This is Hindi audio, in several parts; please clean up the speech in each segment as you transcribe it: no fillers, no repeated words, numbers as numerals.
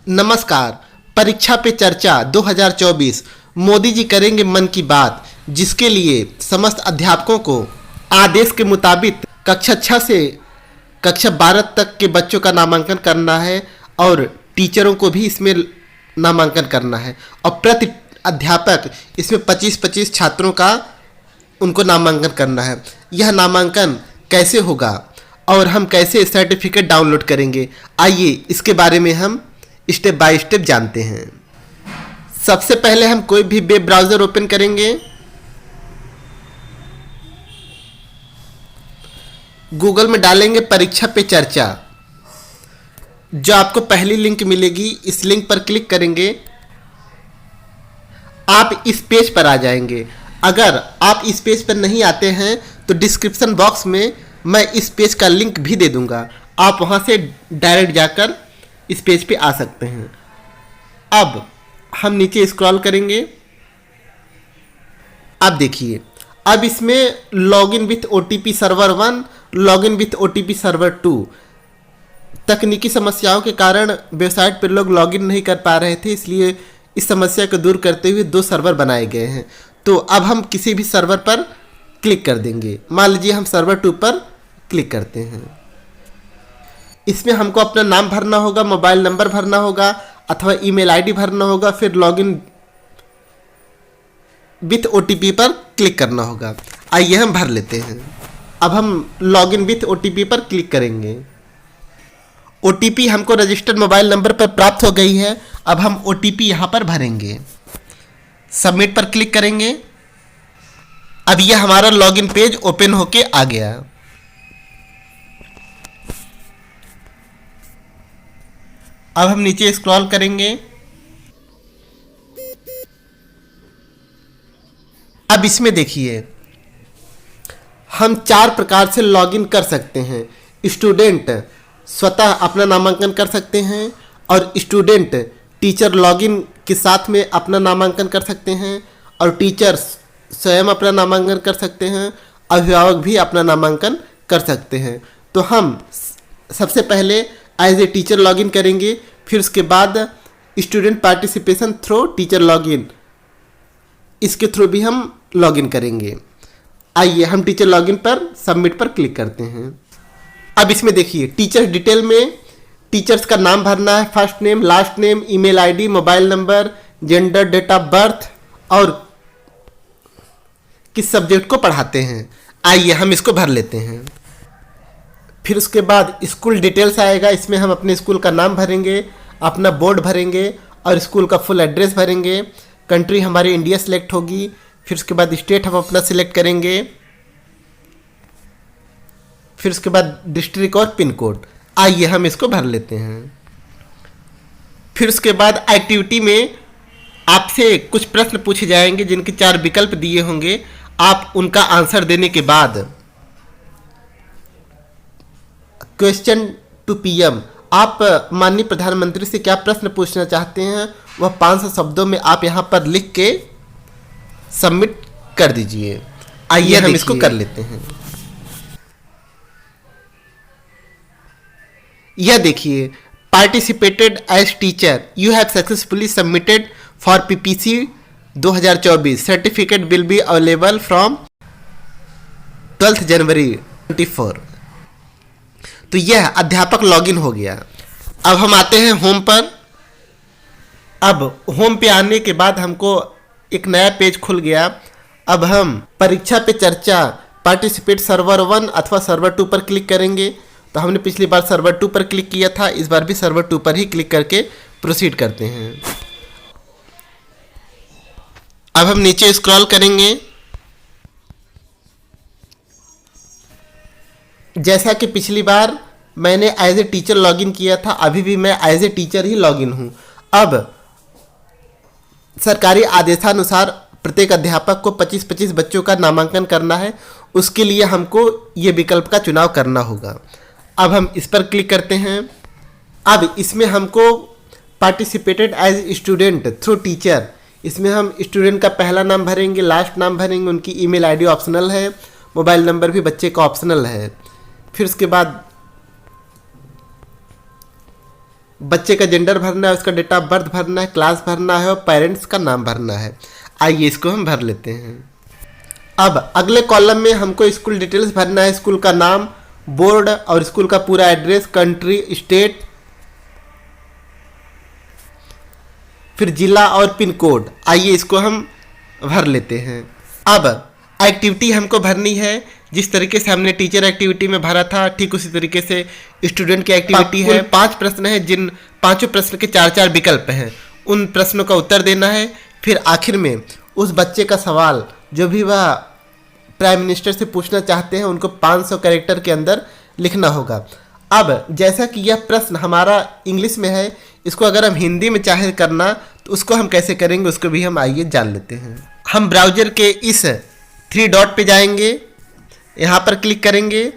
नमस्कार। परीक्षा पे चर्चा 2024 मोदी जी करेंगे मन की बात, जिसके लिए समस्त अध्यापकों को आदेश के मुताबिक कक्षा 6 से कक्षा 12 तक के बच्चों का नामांकन करना है और टीचरों को भी इसमें नामांकन करना है और प्रति अध्यापक इसमें 25-25 छात्रों का उनको नामांकन करना है। यह नामांकन कैसे होगा और हम कैसे सर्टिफिकेट डाउनलोड करेंगे, आइए इसके बारे में हम स्टेप बाय स्टेप जानते हैं। सबसे पहले हम कोई भी वेब ब्राउज़र ओपन करेंगे। गूगल में डालेंगे परीक्षा पे चर्चा, जो आपको पहली लिंक मिलेगी, इस लिंक पर क्लिक करेंगे, आप इस पेज पर आ जाएंगे। अगर आप इस पेज पर नहीं आते हैं तो डिस्क्रिप्शन बॉक्स में मैं इस पेज का लिंक भी दे दूंगा, आप वहां से डायरेक्ट जाकर इस पेज पे आ सकते हैं। अब हम नीचे स्क्रॉल करेंगे। अब देखिए, अब इसमें login with OTP server 1, login with OTP server 2, तकनीकी समस्याओं के कारण वेबसाइट पर लोग लॉगिन नहीं कर पा रहे थे, इसलिए इस समस्या को दूर करते हुए 2 सर्वर बनाए गए हैं। तो अब हम किसी भी सर्वर पर क्लिक कर देंगे। मान लीजिए हम सर्वर 2 पर क्लिक करते हैं। इसमें हमको अपना नाम भरना होगा, मोबाइल नंबर भरना होगा अथवा ईमेल आईडी भरना होगा, फिर लॉगिन विथ ओटीपी पर क्लिक करना होगा। आइए हम भर लेते हैं। अब हम लॉगिन विथ ओटीपी पर क्लिक करेंगे। ओटीपी हमको रजिस्टर्ड मोबाइल नंबर पर प्राप्त हो गई है। अब हम ओटीपी यहाँ पर भरेंगे, सबमिट पर क्लिक करेंगे। अब यह हमारा लॉगिन पेज ओपन होके आ गया। अब हम नीचे स्क्रॉल करेंगे। अब इसमें देखिए, हम 4 प्रकार से लॉगिन कर सकते हैं। स्टूडेंट स्वतः अपना नामांकन कर सकते हैं और स्टूडेंट टीचर लॉगिन के साथ में अपना नामांकन कर सकते हैं और टीचर्स स्वयं अपना नामांकन कर सकते हैं, अभिभावक भी अपना नामांकन कर सकते हैं। तो हम सबसे पहले एज ए टीचर लॉगिन करेंगे, फिर उसके बाद student participation through teacher login, इसके थ्रू भी हम लॉगिन करेंगे। आइए हम टीचर लॉगिन पर सबमिट पर क्लिक करते हैं। अब इसमें देखिए, टीचर्स डिटेल में टीचर्स का नाम भरना है, first name, last name, email ID, mobile number, gender, date of birth और किस सब्जेक्ट को पढ़ाते हैं। आइए हम इसको भर लेते हैं। फिर उसके बाद स्कूल डिटेल्स आएगा, इसमें हम अपने स्कूल का नाम भरेंगे, अपना बोर्ड भरेंगे और स्कूल का फुल एड्रेस भरेंगे। कंट्री हमारी इंडिया सेलेक्ट होगी, फिर उसके बाद स्टेट हम अपना सिलेक्ट करेंगे, फिर उसके बाद डिस्ट्रिक्ट और पिन कोड। आइए हम इसको भर लेते हैं। फिर उसके बाद एक्टिविटी में आपसे कुछ प्रश्न पूछे जाएंगे, जिनके 4 विकल्प दिए होंगे। आप उनका आंसर देने के बाद क्वेश्चन टू पीएम, आप माननीय प्रधानमंत्री से क्या प्रश्न पूछना चाहते हैं, वह 500 शब्दों में आप यहां पर लिख के सबमिट कर दीजिए। आइए हम इसको कर लेते हैं। यह देखिए, participated as teacher, you have successfully submitted for PPC 2024, certificate will be available from 12 January 24। तो यह अध्यापक लॉगिन हो गया। अब हम आते हैं होम पर। अब होम पे आने के बाद हमको एक नया पेज खुल गया। अब हम परीक्षा पे चर्चा पार्टिसिपेट सर्वर 1 अथवा सर्वर 2 पर क्लिक करेंगे। तो हमने पिछली बार सर्वर 2 पर क्लिक किया था, इस बार भी सर्वर 2 पर ही क्लिक करके प्रोसीड करते हैं। अब हम नीचे स्क्रॉल करेंगे। जैसा कि पिछली बार मैंने एज ए टीचर लॉगिन किया था, अभी भी मैं एज ए टीचर ही लॉगिन हूं। अब सरकारी आदेशानुसार प्रत्येक अध्यापक को 25-25 बच्चों का नामांकन करना है, उसके लिए हमको ये विकल्प का चुनाव करना होगा। अब हम इस पर क्लिक करते हैं। अब इसमें हमको participated as student through teacher, इसमें हम स्टूडेंट का पहला नाम भरेंगे, लास्ट नाम भरेंगे, उनकी ईमेल आईडी ऑप्शनल है, मोबाइल नंबर भी बच्चे का ऑप्शनल है। फिर उसके बाद बच्चे का जेंडर भरना है, उसका डेट ऑफ बर्थ भरना है, क्लास भरना है और पेरेंट्स का नाम भरना है। आइए इसको हम भर लेते हैं। अब अगले कॉलम में हमको स्कूल डिटेल्स भरना है, स्कूल का नाम, बोर्ड और स्कूल का पूरा एड्रेस, कंट्री, स्टेट, फिर जिला और पिन कोड। आइए इसको हम भर लेते हैं। अब एक्टिविटी हमको भरनी है, जिस तरीके से हमने टीचर एक्टिविटी में भरा था ठीक उसी तरीके से स्टूडेंट की एक्टिविटी है। 5 प्रश्न हैं, जिन 5 प्रश्न के 4-4 विकल्प हैं, उन प्रश्नों का उत्तर देना है। फिर आखिर में उस बच्चे का सवाल जो भी वह प्राइम मिनिस्टर से पूछना चाहते हैं उनको 500 कैरेक्टर के अंदर लिखना होगा। अब जैसा कि यह प्रश्न हमारा इंग्लिश में है, इसको अगर हम हिंदी में चाहे करना तो उसको हम कैसे करेंगे उसको भी हम आइए जान लेते हैं। हम ब्राउज़र के इस 3 डॉट पे जाएंगे, यहाँ पर क्लिक करेंगे,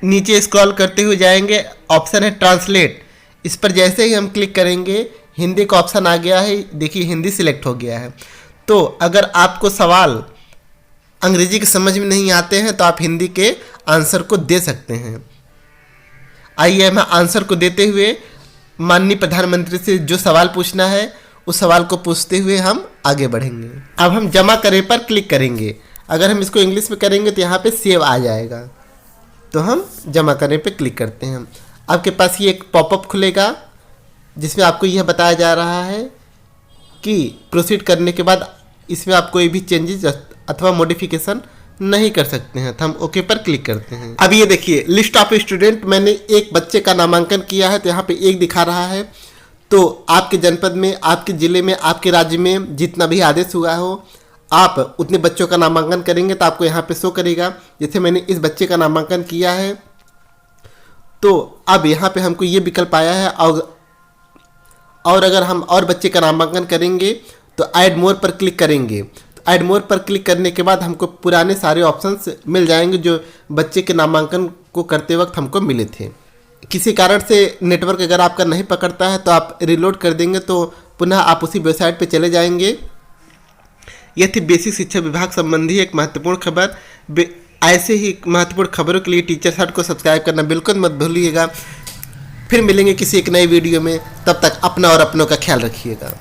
नीचे स्क्रॉल करते हुए जाएंगे, ऑप्शन है ट्रांसलेट। इस पर जैसे ही हम क्लिक करेंगे हिंदी का ऑप्शन आ गया है, देखिए हिंदी सिलेक्ट हो गया है। तो अगर आपको सवाल अंग्रेजी के समझ में नहीं आते हैं तो आप हिंदी के आंसर को दे सकते हैं। आइए हम आंसर को देते हुए माननीय प्रधानमंत्री से जो सवाल पूछना है उस सवाल को पूछते हुए हम आगे बढ़ेंगे। अब हम जमा करें पर क्लिक करेंगे। अगर हम इसको इंग्लिश में करेंगे तो यहाँ पे सेव आ जाएगा, तो हम जमा करें पे क्लिक करते हैं। आपके पास ये एक पॉपअप खुलेगा जिसमें आपको यह बताया जा रहा है कि प्रोसीड करने के बाद इसमें आप कोई भी चेंजेस अथवा मॉडिफिकेशन नहीं कर सकते हैं। तो हम ओके पर क्लिक करते हैं। अब ये देखिए लिस्ट ऑफ स्टूडेंट, मैंने एक बच्चे का नामांकन किया है तो यहाँ पे 1 दिखा रहा है। तो आपके जनपद में, आपके ज़िले में, आपके राज्य में जितना भी आदेश हुआ हो आप उतने बच्चों का नामांकन करेंगे तो आपको यहाँ पे शो करेगा। जैसे मैंने इस बच्चे का नामांकन किया है तो अब यहाँ पे हमको ये विकल्प आया है। और अगर हम और बच्चे का नामांकन करेंगे तो ऐड मोर पर क्लिक करेंगे। तो ऐड मोर पर क्लिक करने के बाद हमको पुराने सारे ऑप्शंस मिल जाएंगे जो बच्चे के नामांकन को करते वक्त हमको मिले थे। किसी कारण से नेटवर्क अगर आपका नहीं पकड़ता है तो आप रिलोड कर देंगे तो पुनः आप उसी वेबसाइट पे चले जाएंगे। यह थी बेसिक शिक्षा विभाग संबंधी एक महत्वपूर्ण खबर। ऐसे ही महत्वपूर्ण खबरों के लिए टीचर्स हट को सब्सक्राइब करना बिल्कुल मत भूलिएगा। फिर मिलेंगे किसी एक नई वीडियो में, तब तक अपना और अपनों का ख्याल रखिएगा।